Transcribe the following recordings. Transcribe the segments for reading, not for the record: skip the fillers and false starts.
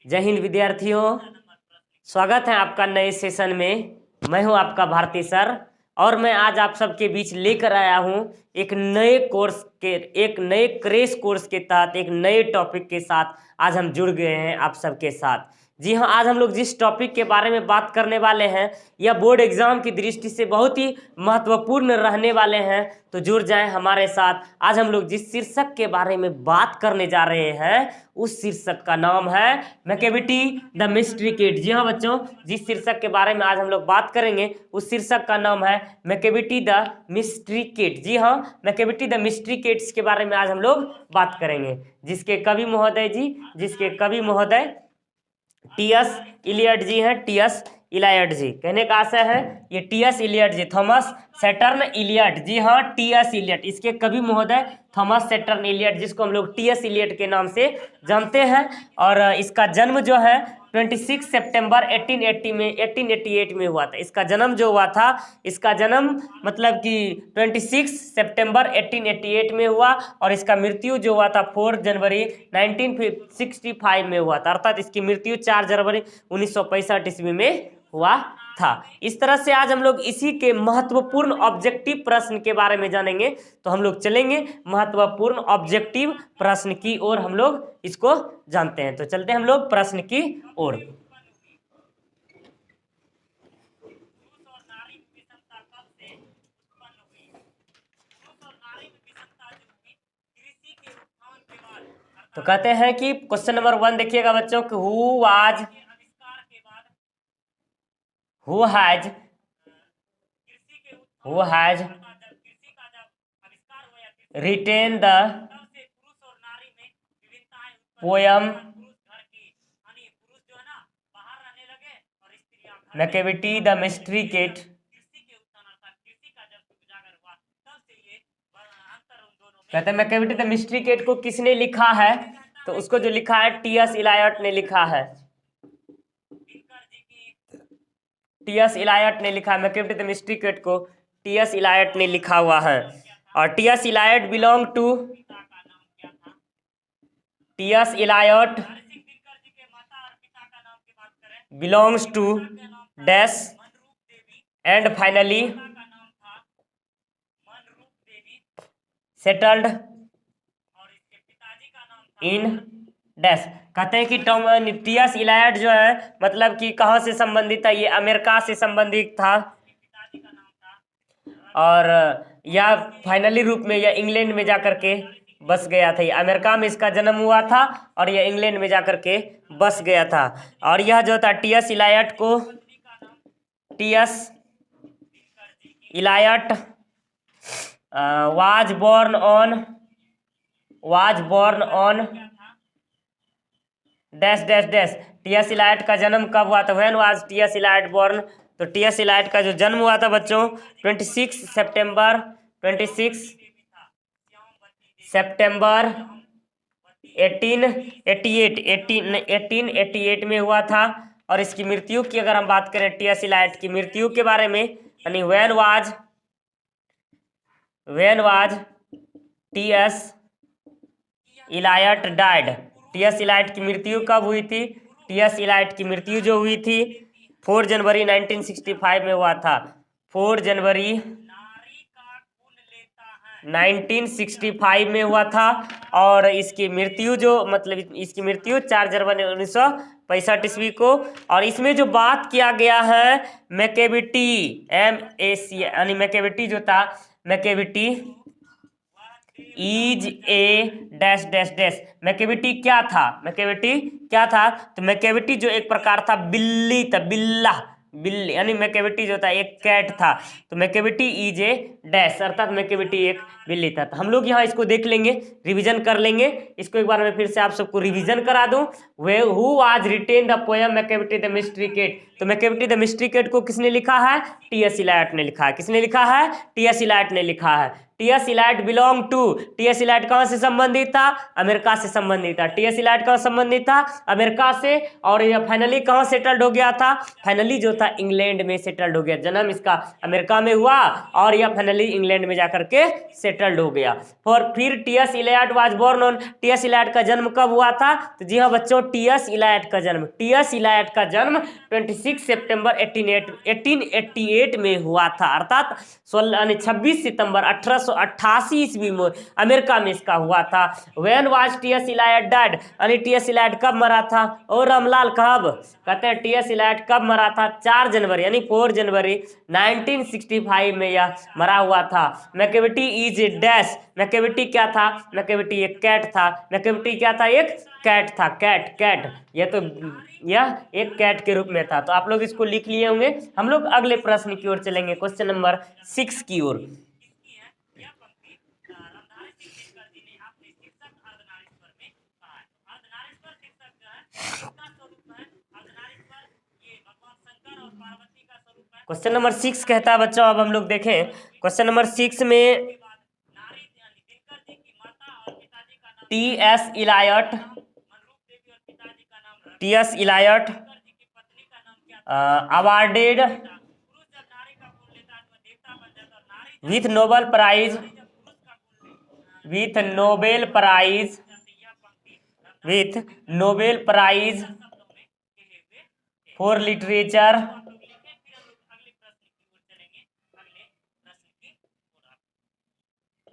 जय हिंद विद्यार्थियों, स्वागत है आपका नए सेशन में। मैं हूं आपका भारती सर और मैं आज आप सबके बीच लेकर आया हूं एक नए क्रेश कोर्स के तहत एक नए टॉपिक के साथ। आज हम जुड़ गए हैं आप सबके साथ। जी हाँ, आज हम लोग जिस टॉपिक के बारे में बात करने वाले हैं यह बोर्ड एग्जाम की दृष्टि से बहुत ही महत्वपूर्ण रहने वाले हैं, तो जुड़ जाएं हमारे साथ। आज हम लोग जिस शीर्षक के बारे में बात करने जा रहे हैं उस शीर्षक का नाम है मैकेविटी द मिस्ट्री किट। जी हाँ बच्चों, जिस शीर्षक के बारे में आज हम लोग बात करेंगे उस शीर्षक का नाम है मैकेविटी द मिस्ट्री किट। जी हाँ, मैकेविटी द मिस्ट्री किट्स के बारे में आज हम लोग बात करेंगे, जिसके कवि महोदय टी.एस. इलियट जी हैं। टी.एस. इलियट जी, कहने का आशय है ये टी.एस. इलियट जी, थॉमस सैटर्न इलियट। जी हाँ, टी.एस. इलियट, इसके कवि महोदय थॉमस सैटर्न इलियट, जिसको हम लोग टी.एस. इलियट के नाम से जानते हैं। और इसका जन्म जो है 26 सितंबर 1888 में हुआ था। इसका जन्म जो हुआ था, इसका जन्म मतलब कि 26 सितंबर 1888 में हुआ और इसका मृत्यु जो हुआ था 4 जनवरी 1965 में हुआ था, अर्थात इसकी मृत्यु 4 जनवरी 1965 ईस्वी में हुआ था। इस तरह से आज हम लोग इसी के महत्वपूर्ण ऑब्जेक्टिव प्रश्न के बारे में जानेंगे। तो हम लोग चलेंगे महत्वपूर्ण ऑब्जेक्टिव प्रश्न की ओर, हम लोग इसको जानते हैं। तो चलते हैं हम लोग प्रश्न की ओर। तो कहते हैं कि क्वेश्चन नंबर 1 देखिएगा बच्चों कि who has written the poem Macavity the mystery kit. कहते हैं मैकेविटी द मिस्ट्री किट को किसने लिखा है? तो उसको जो लिखा है टी.एस. इलियट ने लिखा है। टी.एस. इलियट ने लिखा है मैकेविटी द मिस्ट्री किट को, टी.एस. इलियट ने लिखा हुआ है। और TS. Eliot belongs to dash and finally settled in dash. कहते हैं कि टी.एस. इलियट जो है मतलब कि कहाँ से संबंधित था? ये अमेरिका से संबंधित था और यह फाइनली रूप में यह इंग्लैंड में जाकर के बस गया था। अमेरिका में इसका जन्म हुआ था और यह इंग्लैंड में जाकर के बस गया था। और यह जो था टी.एस. इलियट को was born on dash dash dash. TS. Eliot का जन्म कब हुआ था? When was TS. Eliot born? तो टी.एस. इलियट का जो जन्म हुआ था बच्चों 26 सितंबर 1888 में हुआ था। और इसकी मृत्यु की अगर हम बात करें टी.एस. इलियट की मृत्यु के बारे में, यानी when was TS. Eliot died. TS. Eliot की मृत्यु कब हुई थी? टी.एस. इलियट की मृत्यु जो हुई थी 4 जनवरी 1965 में हुआ था। 4 जनवरी 1965 में हुआ था। और इसकी मृत्यु इसकी मृत्यु 4 जनवरी 1965 ईस्वी को। और इसमें जो बात किया गया है मैकेविटी यानी मैकेविटी जो था, Macavity is a dash dash dash. Macavity क्या था? तो मैकेविटी जो एक प्रकार था बिल्ली, यानी मैकेविटी जो था एक कैट था। तो मैकेविटी इज ए डैश, अर्थात मैकेविटी एक बिल्ली था। तो हम लोग यहाँ इसको देख लेंगे, रिवीजन कर लेंगे इसको। एक बार मैं फिर से आप सबको रिवीजन करा दूं। Who was written the poem Macavity the mystery kit? तो मैकेविटी द मिस्ट्री किट को किसने लिखा है? टी.एस. इलियट ने लिखा है। किसने लिखा है? टी.एस. इलियट ने लिखा है। TS. Eliot belong to, TS. Eliot कहाँ से संबंधित था? अमेरिका से संबंधित था। टी.एस. इलाइट कहाँ संबंधित था? अमेरिका से। और यह फाइनली कहाँ सेटल्ड हो गया था? फाइनली जो था इंग्लैंड में सेटल्ड हो गया। जन्म इसका अमेरिका में हुआ और यह फाइनली इंग्लैंड में जाकर के सेटल्ड हो गया। और फिर TS. Eliot was born on, TS. Eliot का जन्म कब हुआ था? तो जी हाँ बच्चों, टी.एस. इलाइट का जन्म 26 सितंबर 1888 में हुआ था, अर्थात 26 सितंबर 1888 ईस्वी में अमेरिका में इसका हुआ था। When was T.S.. Elite dead, यानी टी.एस. इलाइट कब मरा था? और रामलाल कब? कहते हैं टी.एस. इलाइट कब मरा था? 4 जनवरी यानी 4 जनवरी 1965 में यह मरा हुआ था। मैकेविटी इज डैश, मैकेविटी क्या था? मैकेविटी एक कैट था। मैकेविटी क्या था? एक कैट था। कैट यह एक कैट के रूप में था। तो आप लोग इसको लिख लिए होंगे। हम लोग अगले प्रश्न की ओर चलेंगे, क्वेश्चन नंबर 6 की ओर। क्वेश्चन नंबर 6 कहता है बच्चों, अब हम लोग देखें क्वेश्चन नंबर 6 में T S. Eliot awarded with Nobel prize for literature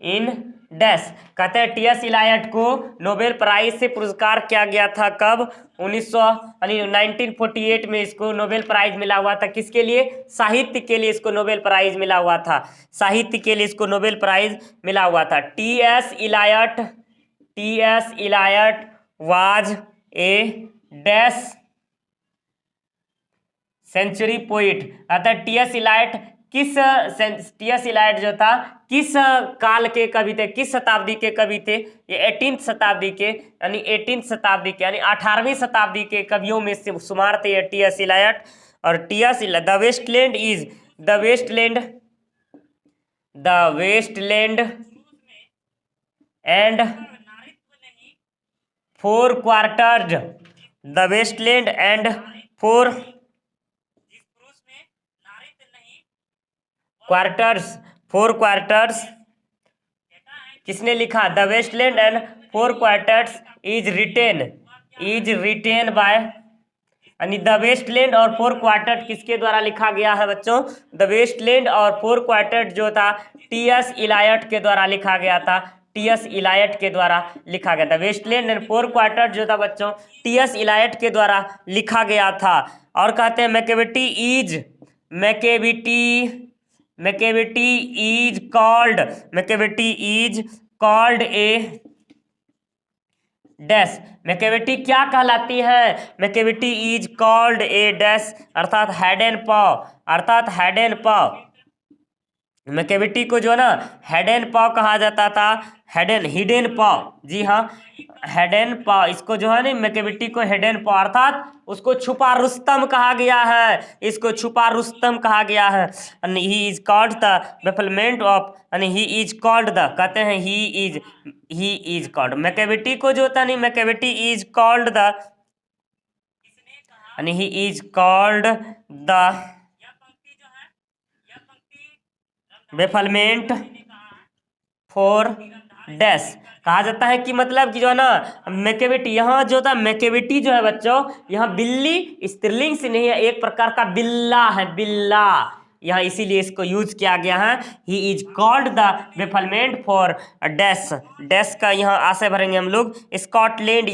in dash. कहते हैं टी.एस. इलायट को नोबेल प्राइज से पुरस्कार किया गया था। कब? 1948 में इसको नोबेल प्राइज मिला हुआ था। किसके लिए? साहित्य के लिए इसको नोबेल प्राइज मिला हुआ था। साहित्य के लिए इसको नोबेल प्राइज मिला हुआ था। T.S.. Eliot was a dash century poet. अर्थात टी.एस. इलायट जो था किस काल के कवि थे? किस शताब्दी के कवि थे? ये 18th शताब्दी के यानी 18वीं शताब्दी के कवियों में से शुमार थे टी.एस. इलायट। और TS. The Westland and four quarters किसने लिखा? The Westland and four quarters is written by, यानी द वेस्टलैंड और फोर क्वार्टर किसके द्वारा लिखा गया है बच्चों? द वेस्टलैंड और फोर क्वार्टर जो था टी.एस. इलायट के द्वारा लिखा गया था। टी.एस. इलायट के द्वारा लिखा गया था। वेस्टलैंड एंड फोर क्वार्टर जो था बच्चों टी.एस. इलायट के द्वारा लिखा गया था। और कहते हैं Macavity is called a dash. Macavity क्या कहलाती है? Macavity is called a dash, अर्थात हेड एंड पॉ। मैकेविटी को जो है ना हेड एंड पॉ कहा जाता था। हिडन पॉ, जी हाँ हेड एंड पॉ। इसको जो है ना मैकेविटी को हेड एंड पॉ अर्थात उसको छुपा रुस्तम कहा गया है। And he is called the bafflement of, and he is called the, कहते हैं he is called मैकेविटी को जो होता नहीं Macavity is called the, and he is called the bafflement for dash. कहा जाता है कि मतलब कि जो है ना मैकेविटी, यहाँ जो था मैकेविटी जो है बच्चों यहाँ बिल्ली स्त्रीलिंग से नहीं है, एक प्रकार का बिल्ला है, बिल्ला यहाँ, इसीलिए इसको यूज किया गया है। He is called the bafflement for dash का यहाँ आशय भरेंगे हम लोग स्कॉटलैंड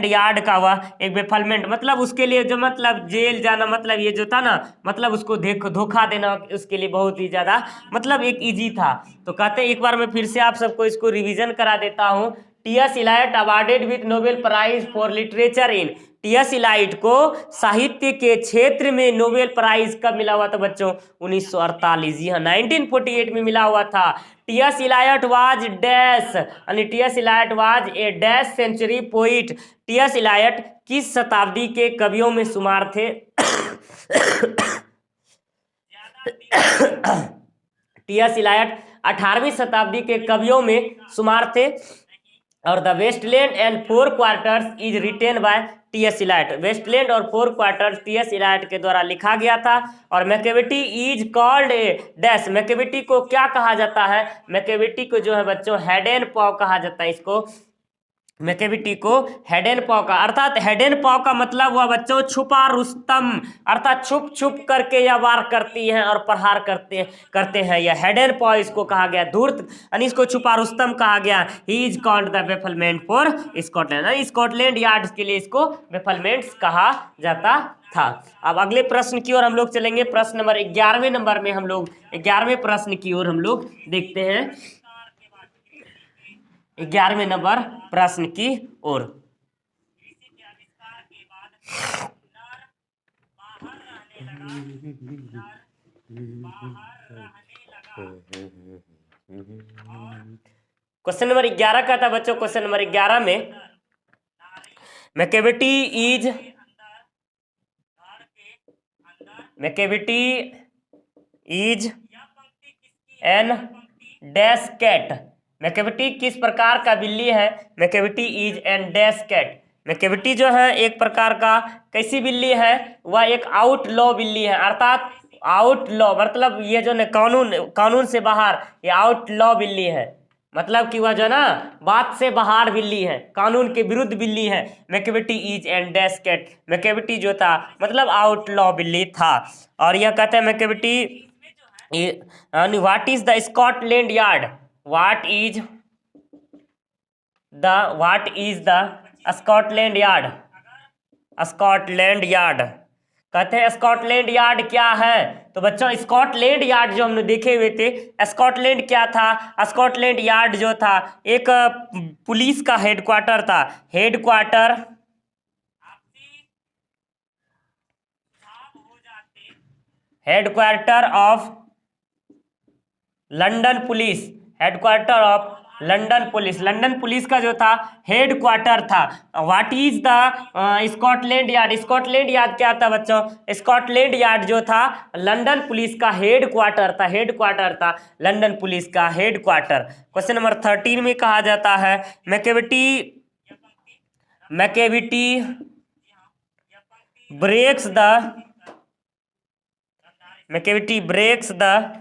यार्ड का हुआ एक बेफलमेंट, मतलब उसके लिए जो मतलब जेल जाना, मतलब ये जो था ना मतलब उसको धोखा देना उसके लिए बहुत ही ज्यादा मतलब एक इजी था। तो कहते हैं एक बार मैं फिर से आप सबको इसको रिवीजन करा देता हूँ। T S. Eliot awarded with Nobel prize for literature in, T S. Eliot को साहित्य के क्षेत्र में नोबेल प्राइज कब मिला हुआ था बच्चों? 1948, जी हाँ 1948 में मिला हुआ था। टी.एस. इलायट वाज डैश, यानी T S. Eliot was a dash century poet. T S. Eliot किस शताब्दी के कवियों में शुमार थे? टी.एस. इलायट 18वीं शताब्दी के कवियों में शुमार थे। और the Westland and four quarters is written by T S. Eliot. Wasteland और फोर क्वार्टर्स टी.एस. इलायट के द्वारा लिखा गया था। और Macavity is called a dash. Macavity को क्या कहा जाता है? मैकेविटी को जो है बच्चों हेडेन पॉव कहा जाता है। इसको मैकेविटी को हेडेन पॉव का, अर्थात हेडेन पॉव का मतलब हुआ बच्चों छुपा रुस्तम, अर्थात छुप छुप करके यह वार करती हैं और प्रहार करते हैं। यह हेडेन पॉव इसको कहा गया। धूर्त यानी इसको छुपा रुस्तम कहा गया। He is called the bafflement for Scotland. Scotland yard के लिए इसको बेफलमेंट्स कहा जाता था। अब अगले प्रश्न की ओर हम लोग चलेंगे। प्रश्न नंबर 11वें नंबर में हम लोग 11वें प्रश्न की ओर हम लोग देखते हैं। 11वें नंबर प्रश्न की ओर। क्वेश्चन नंबर 11 का था बच्चों। क्वेश्चन नंबर 11 में Macavity is an dash cat. Macavity किस प्रकार का बिल्ली है? Macavity is an dash cat. Macavity जो है एक प्रकार का कैसी बिल्ली है? वह एक आउटलॉ बिल्ली है। अर्थात आउटलॉ मतलब ये जो कानून से बाहर, ये आउटलॉ बिल्ली है। मतलब कि वह जो ना बात से बाहर बिल्ली है, कानून के विरुद्ध बिल्ली है। Macavity is an dash cat. Macavity जो था मतलब आउटलॉ बिल्ली था। और यह कहते हैं Macavity what is the Scotland yard? What is the Scotland Yard? Scotland yard कहते हैं स्कॉटलैंड यार्ड क्या है? तो बच्चों स्कॉटलैंड यार्ड जो हमने देखे हुए थे, स्कॉटलैंड क्या था? स्कॉटलैंड यार्ड जो था एक पुलिस का हेडक्वार्टर था। Headquarter of London police. Headquarter of London police का जो था हेडक्वार्टर था। What is the Scotland Yard? Scotland Yard क्या था बच्चों? स्कॉटलैंड यार्ड जो था लंदन पुलिस का हेडक्वार्टर था। लंदन पुलिस का हेडक्वार्टर। क्वेश्चन नंबर 13 में कहा जाता है Macavity breaks the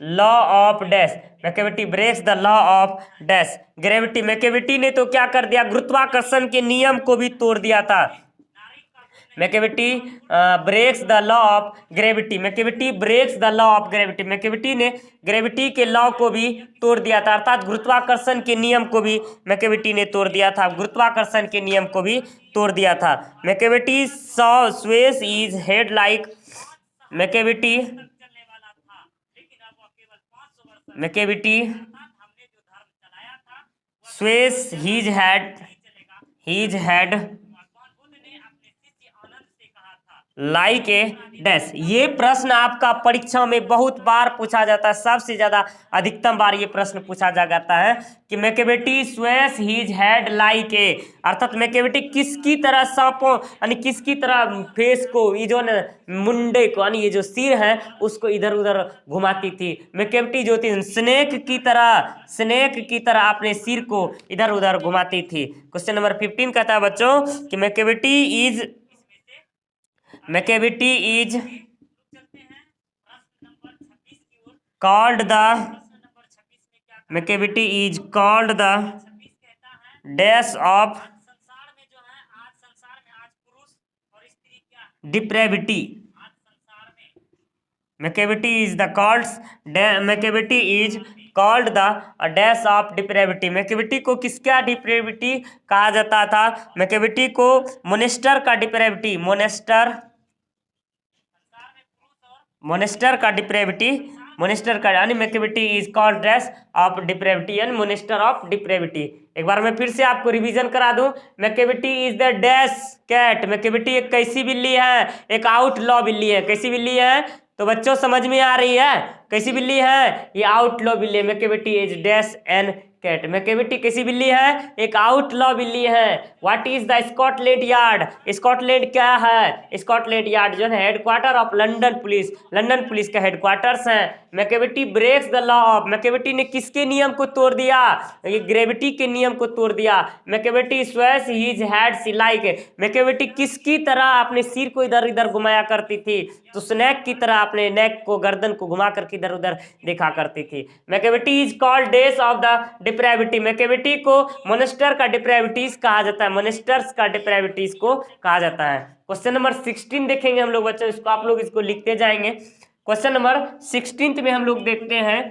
law of dash. Macavity breaks the law of dash gravity. Macavity ने तो क्या कर दिया? गुरुत्वाकर्षण के नियम को भी तोड़ दिया था। Macavity breaks the law of gravity. Macavity breaks the law of gravity. Macavity ने ग्रेविटी के लॉ को भी तोड़ दिया था, अर्थात गुरुत्वाकर्षण के नियम को भी मैकेविटी ने तोड़ दिया था। गुरुत्वाकर्षण के नियम को भी तोड़ दिया था। Macavity sways is head like. Macavity sways his head like a dash. ये प्रश्न आपका परीक्षा में बहुत बार पूछा जाता है। सबसे ज्यादा अधिकतम बार ये प्रश्न पूछा जाता है कि Macavity sways his head like a, अर्थात मैकेविटी किसकी तरह सांपों यानी किसकी तरह फेस को, ये जो मुंडे को यानी ये जो सिर है उसको इधर उधर घुमाती थी। मैकेविटी जो थी स्नेक की तरह अपने सिर को इधर उधर घुमाती थी। क्वेश्चन नंबर 15 कहता है बच्चों कि Macavity is called the dash of depravity। Macavity is called the dash of depravity. Macavity को किसका डिप्रेविटी कहा जाता था? मैकेविटी को मोनेस्टर का डिप्रेविटी, मोनेस्टर का यानी Macavity is called dash of depravity यानी मोनेस्टर ऑफ डिप्रेविटी। एक बार मैं फिर से आपको रिवीजन करा दूं। Macavity is the dash cat. Macavity एक कैसी बिल्ली है? एक आउटलॉ बिल्ली है। कैसी बिल्ली है? तो बच्चों समझ में आ रही है कैसी बिल्ली है? ये आउटलॉ बिल्ली है। Macavity is dash an cat. Macavity कैसी बिल्ली है? एक आउटलॉ बिल्ली है। What is the Scotland Yard? Scotland क्या है? स्कॉटलैंड यार्ड जो है headquarter of London police, London police का हेडक्वार्टर्स है। Macavity breaks the law of, Macavity ने किसके नियम को तोड़ दिया? ये ग्रेविटी के नियम को तोड़ दिया। मैकेविटी स्वेस हिज हेड सी लाइक, मैकेविटी किसकी तरह अपने सिर को इधर इधर घुमाया करती थी? तो स्नैक की तरह अपने नेक को, गर्दन को घुमा करके इधर उधर देखा करती थी। Macavity is called days of the depravity, Macavity को मोनेस्टर का डिप्रेविटीज कहा जाता है, मोनेस्टर्स का डिप्रेविटीज को कहा जाता है। क्वेश्चन नंबर 16 देखेंगे हम लोग बच्चों, इसको आप लोग इसको लिखते जाएंगे। क्वेश्चन नंबर 16 में हम लोग देखते हैं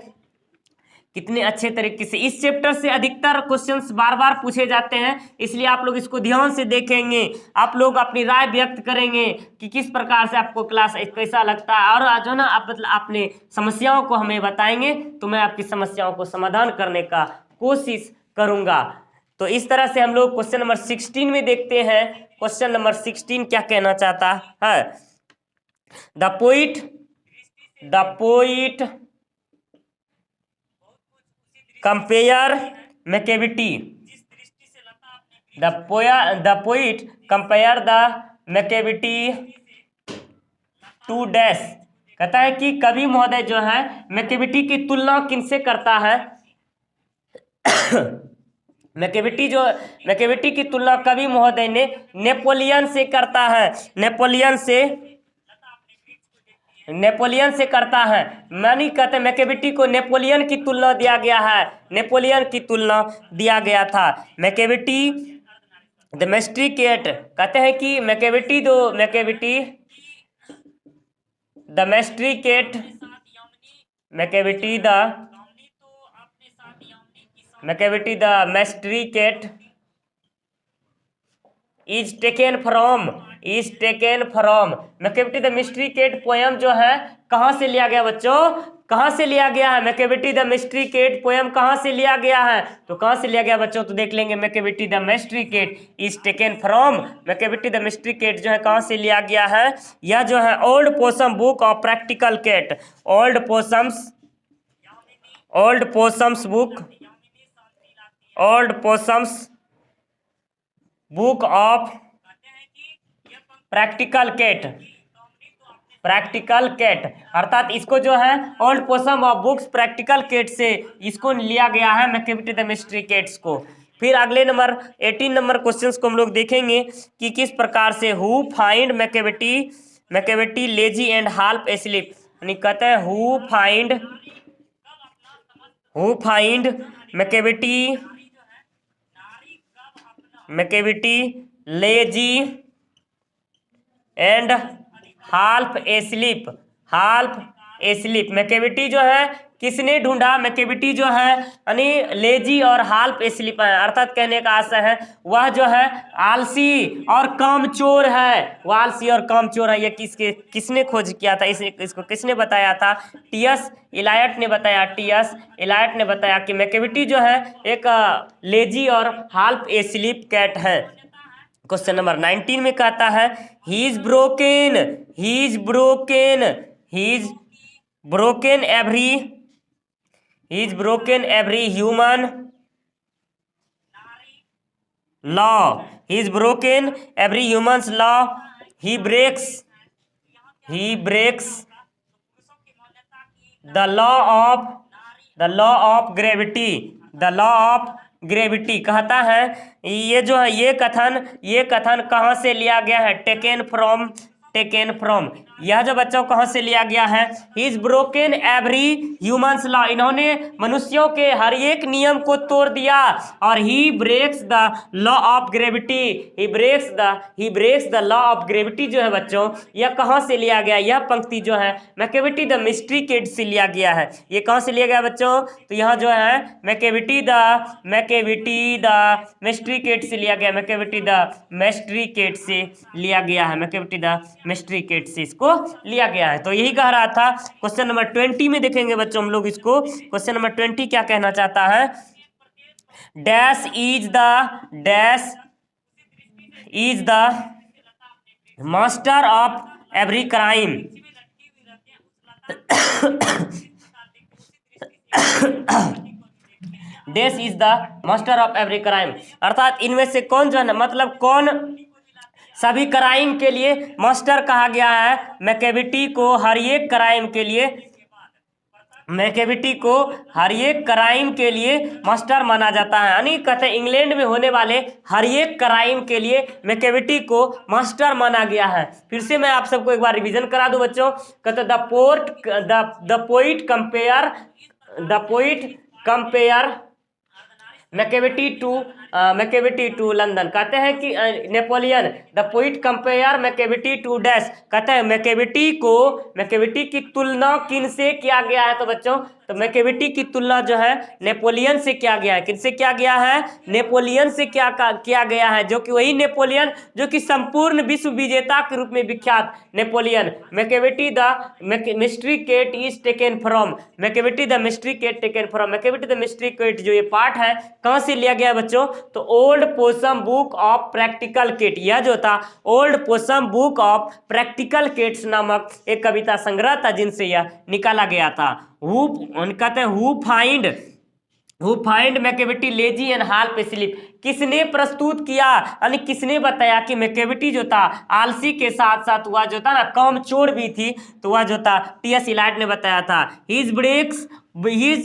कितने अच्छे तरीके से, इस चैप्टर से अधिकतर क्वेश्चंस बार बार पूछे जाते हैं, इसलिए आप लोग इसको ध्यान से देखेंगे। आप लोग अपनी राय व्यक्त करेंगे कि किस प्रकार से आपको क्लास कैसा लगता है, और जो ना आप मतलब अपने समस्याओं को हमें बताएंगे तो मैं आपकी समस्याओं को समाधान करने का कोशिश करूंगा। तो इस तरह से हम लोग क्वेश्चन नंबर 16 में देखते हैं। क्वेश्चन नंबर 16 क्या कहना चाहता है? The poet compare Macavity, the poet compare the Macavity to dash, कहता है कि कवि महोदय जो है मैकेविटी की तुलना किनसे करता है? मैकेविटी की तुलना कवि महोदय ने नेपोलियन से करता है, नेपोलियन से करता है। मानी कहते हैं मैकेविटी को नेपोलियन की तुलना दिया गया है, नेपोलियन की तुलना दिया गया था। मैकेविटी द मैस्ट्रिकेट, कहते हैं कि Macavity the mystery cat is taken from Macavity the mystery cat poem जो है कहाँ से लिया गया बच्चों? कहाँ से लिया गया है? मैकेविटी द मिस्ट्रिकेट पोयम कहाँ से लिया गया है? तो कहाँ से लिया गया बच्चों? तो देख लेंगे। Macavity the mystery cat is taken from, Macavity the mystery cat जो है कहाँ से लिया गया है? यह जो है old possum book of practical cat, old Possum's book of practical cat, अर्थात इसको जो है old Possum of books practical cat से इसको लिया गया है मैकेविटी द मिस्ट्रिकेट्स को। फिर अगले नंबर 18 नंबर क्वेश्चंस को हम लोग देखेंगे कि किस प्रकार से who find Macavity lazy and half asleep, यानी कहते हैं who find Macavity lazy and half asleep, Macavity जो है किसने ढूंढा? मैकेविटी जो है यानी लेजी और हाल्फ एस्लीप है, अर्थात कहने का आशय है वह जो है आलसी और कामचोर है, वह आलसी और कामचोर है। ये किसने खोज किया था? इसको किसने बताया था? टीएस इलायट ने बताया कि मैकेविटी जो है एक लेजी और हाल्फ एस्लीप कैट है। क्वेश्चन नंबर 19 में कहता है he is broken every human law, he breaks the law of gravity, कहता है ये जो है ये कथन कहाँ से लिया गया है? टेकन फ्रॉम, यह जो बच्चों कहाँ से लिया गया है? He is broken every humans law, इन्होंने मनुष्यों के हर एक नियम को तोड़ दिया, और he breaks the law of gravity जो है बच्चों यह कहाँ से लिया गया? यह पंक्ति जो है मैकेविटी द मिस्ट्रिकेट से लिया गया है। ये कहाँ से लिया गया बच्चों? तो यहाँ जो है मैकेविटी द मिस्ट्रिकेट से लिया गया, मैकेविटी द मिस्ट्रिकेट से लिया गया है, मैकेविटी द मिस्ट्रिकेट से इसको लिया गया है। तो यही कह रहा था। क्वेश्चन नंबर 20 में देखेंगे बच्चों हम लोग इसको। क्वेश्चन नंबर 20 क्या कहना चाहता है? Dash is the master of every crime, dash is the master of every crime, अर्थात इनमें से कौन जो है ना, मतलब कौन सभी क्राइम के लिए मास्टर कहा गया है। मैकेविटी को हर एक क्राइम के लिए, मैकेविटी को हर एक क्राइम के लिए मास्टर माना जाता है। यानी कहते हैं इंग्लैंड में होने वाले हर एक क्राइम के लिए मैकेविटी को मास्टर माना गया है। फिर से मैं आप सबको एक बार रिवीजन करा दूं बच्चों। कहते the poet compare Macavity to London, कहते हैं कि Napoleon the poet compare Macavity to dash, कहते हैं मैकेविटी की तुलना किन से किया गया है। तो बच्चों, तो मैकेविटी की तुलना जो है नेपोलियन से किया गया है। किनसे किया गया है? नेपोलियन से किया गया है, जो कि वही नेपोलियन जो कि संपूर्ण विश्व विजेता के रूप में विख्यात Napoleon. Macavity the mystery cat is taken from, Macavity the mystery cat taken from, Macavity the mystery cat जो ये पार्ट है कहां से लिया गया बच्चों? तो old possum book of practical cat, यह जो था old possum book of practical cats नामक एक कविता संग्रह था जिनसे यह निकाला गया था। कहते हैं who find Macavity lazy and hall पे स्लीप, किसने प्रस्तुत किया यानी किसने बताया कि मैकेविटी जो था आलसी के साथ साथ वह जो था ना कामचोर भी थी। तो वह जो था टी.एस. इलाइट ने बताया था। His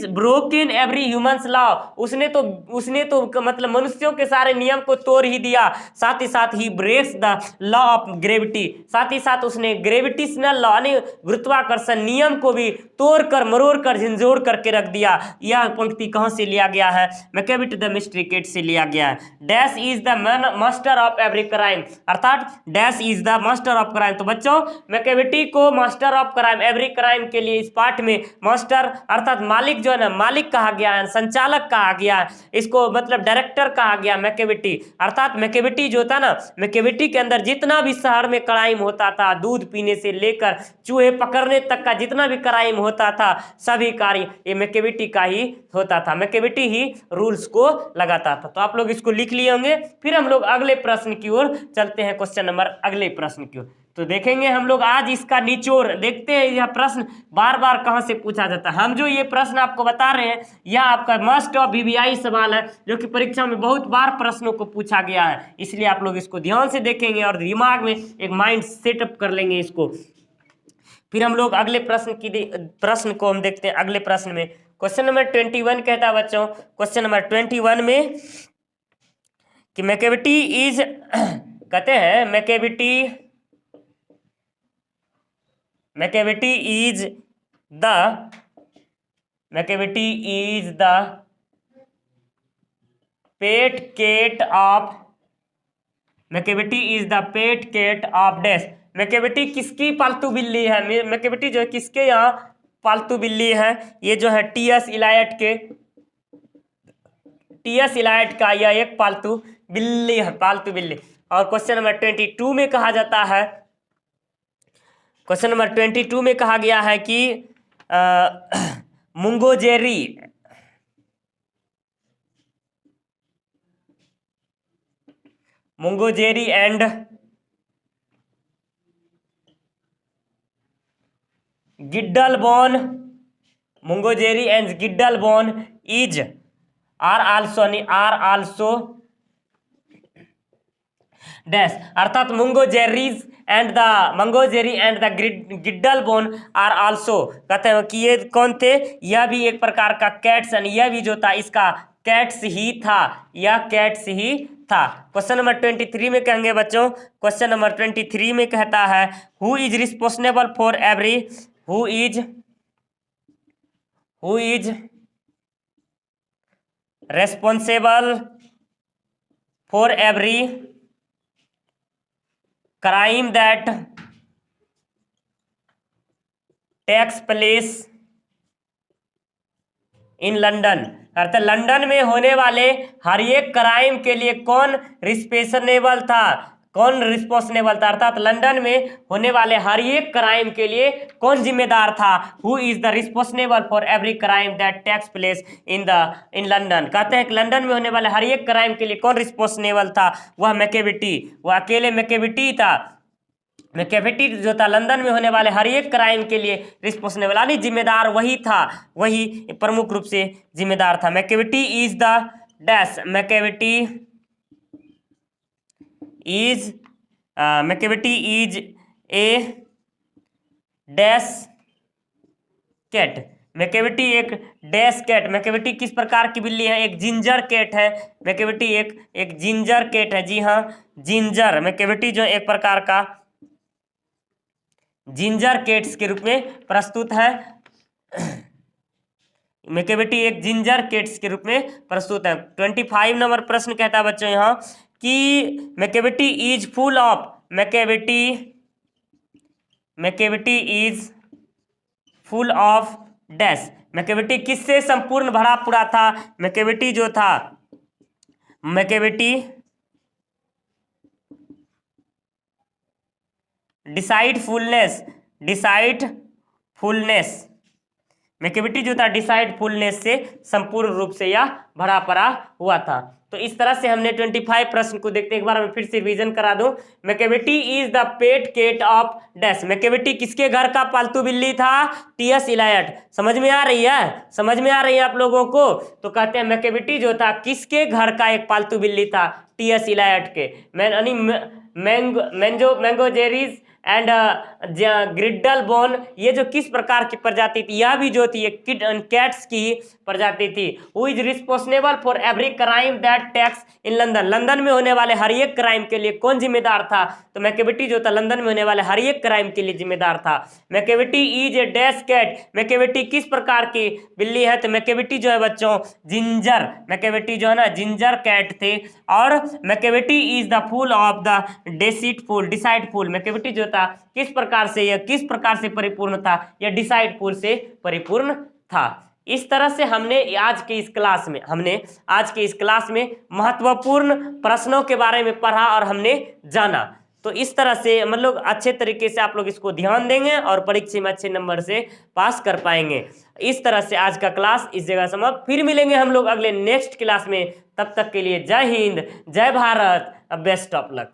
broken every humans law, उसने तो मतलब मनुष्यों के सारे नियम को तोड़ ही दिया। साथ ही साथ ही breaks the law of gravity, साथ ही साथ उसने ग्रेविटेशनल लॉ यानी गुरुत्वाकर्षण नियम को भी तोड़ कर मरोड़ कर झंझोड़ करके रख दिया। यह पंक्ति कहां से लिया गया है? मैकेविटी द मिस्ट्री किट से लिया गया है। Dash is the master of every crime, अर्थात dash is the master of crime. तो बच्चों, मैकेविटी को master of crime every crime के लिए इस पाठ में मास्टर अर्थात मालिक जो है ना, मालिक कहा गया है, संचालक कहा गया है, इसको मतलब डायरेक्टर कहा गया मैकेविटी। अर्थात मैकेविटी जो था ना, मैकेविटी के अंदर जितना भी शहर में क्राइम होता था, दूध पीने से लेकर चूहे पकड़ने तक का जितना भी क्राइम होता था, सभी कार्य ये मैकेविटी का ही होता था। मैकेविटी ही रूल्स को लगाता था। तो आप लोग इसको लिख लिए होंगे। फिर हम लोग अगले प्रश्न की ओर चलते हैं, क्वेश्चन नंबर अगले प्रश्न की ओर। तो देखेंगे हम लोग आज इसका निचोड़, देखते हैं यह प्रश्न बार बार कहां से पूछा जाता है। हम जो ये प्रश्न आपको बता रहे हैं यह आपका मस्ट ऑफ वीवीआई सवाल है, जो कि परीक्षा में बहुत बार प्रश्नों को पूछा गया है। इसलिए आप लोग इसको ध्यान से देखेंगे और दिमाग में एक माइंड सेटअप कर लेंगे इसको। फिर हम लोग अगले प्रश्न को हम देखते हैं। अगले प्रश्न में क्वेश्चन नंबर 21 कहता है बच्चों, क्वेश्चन नंबर 21 में कि मैकेविटी इज कहते हैं Macavity is the pet cat of, Macavity is the pet cat of dash, Macavity किसकी पालतू बिल्ली है? मैकेविटी जो है किसके यहाँ पालतू बिल्ली है? ये जो है टी.एस. इलायट का यह एक पालतू बिल्ली है, पालतू बिल्ली। और क्वेश्चन नंबर 22 में कहा जाता है, क्वेश्चन नंबर 22 में कहा गया है कि Mungojerrie and Griddlebone, Mungojerrie and Griddlebone are also dash, अर्थात Mungojerrie and the Griddlebone are also, कहते हैं कि ये कौन थे? यह भी एक प्रकार का कैट्स, यह भी जो था इसका कैट्स ही था, यह कैट्स ही था। क्वेश्चन नंबर 23 में कहेंगे बच्चों, क्वेश्चन नंबर 23 में कहता है who is responsible for every, who is responsible for every crime that takes place in London, अर्थात लंदन में होने वाले हर एक क्राइम के लिए कौन रिस्पॉन्सिबल था? अर्थात लंदन में होने वाले हर एक क्राइम के लिए कौन जिम्मेदार था? Who is the responsible for every crime that takes place in London, कहते हैं कि लंदन में होने वाले हर एक क्राइम के लिए कौन रिस्पॉन्सिबल था? वह मैकेविटी, वह अकेले मैकेविटी था। मैकेविटी जो था लंदन में होने वाले हर एक क्राइम के लिए रिस्पॉन्सिबल, यानी जिम्मेदार वही था, वही प्रमुख रूप से जिम्मेदार था। Macavity is the dash, Macavity is a dash cat, Macavity एक डैश कैट, मैकेविटी किस प्रकार की बिल्ली है? एक जिंजर कैट है, मैकेविटी एक जिंजर कैट है, जी हाँ जिंजर, मैकेविटी जो एक प्रकार का जिंजर कैट्स के रूप में प्रस्तुत है, मैकेविटी एक जिंजर कैट्स के रूप में प्रस्तुत है। 25 नंबर प्रश्न कहता है बच्चों यहाँ कि Macavity is full of, Macavity is full of dash, Macavity किससे संपूर्ण भरा पूरा था? मैकेविटी जो था, मैकेविटी डिसाइडफुलनेस, मैकेविटी जो था डिसाइडफुलनेस से संपूर्ण रूप से यह भरा पड़ा हुआ था। तो इस तरह से हमने 25 प्रश्न को देखते हैं। एक बार मैं फिर से रिवीजन करा दूं। Macavity is the pet cat of dash, Macavity किसके घर का पालतू बिल्ली था? टी.एस. इलायट। समझ में आ रही है? समझ में आ रही है आप लोगों को? तो कहते हैं मैकेविटी जो था किसके घर का एक पालतू बिल्ली था? टी.एस. इलायट के। मैंगोजेरीज एंड ग्रिडल बोन, ये जो किस प्रकार की प्रजाति थी? यह भी जो थी एक कैट्स की प्रजाति थी। Who is responsible for every crime that takes in London, London में होने वाले हर एक क्राइम के लिए कौन जिम्मेदार था? तो मैकेविटी जो था लंदन में होने वाले हर एक क्राइम के लिए जिम्मेदार था। Macavity is a dash cat, Macavity किस प्रकार की बिल्ली है? तो मैकेविटी जो है बच्चों जिंजर, मैकेविटी जो है ना जिंजर कैट थे। और Macavity is the full of the deceitful, Macavity जो था किस प्रकार से, यह किस प्रकार से परिपूर्ण था? यह डिसाइडफुल से परिपूर्ण था। इस तरह से हमने आज के इस क्लास में महत्वपूर्ण प्रश्नों के बारे में पढ़ा और हमने जाना। तो इस तरह से मतलब अच्छे तरीके से आप लोग इसको ध्यान देंगे और परीक्षा में अच्छे नंबर से पास कर पाएंगे। इस तरह से आज का क्लास इस जगह समाप्त। फिर मिलेंगे हम लोग अगले नेक्स्ट क्लास में। तब तक के लिए जय हिंद, जय भारत, बेस्ट ऑफ लक।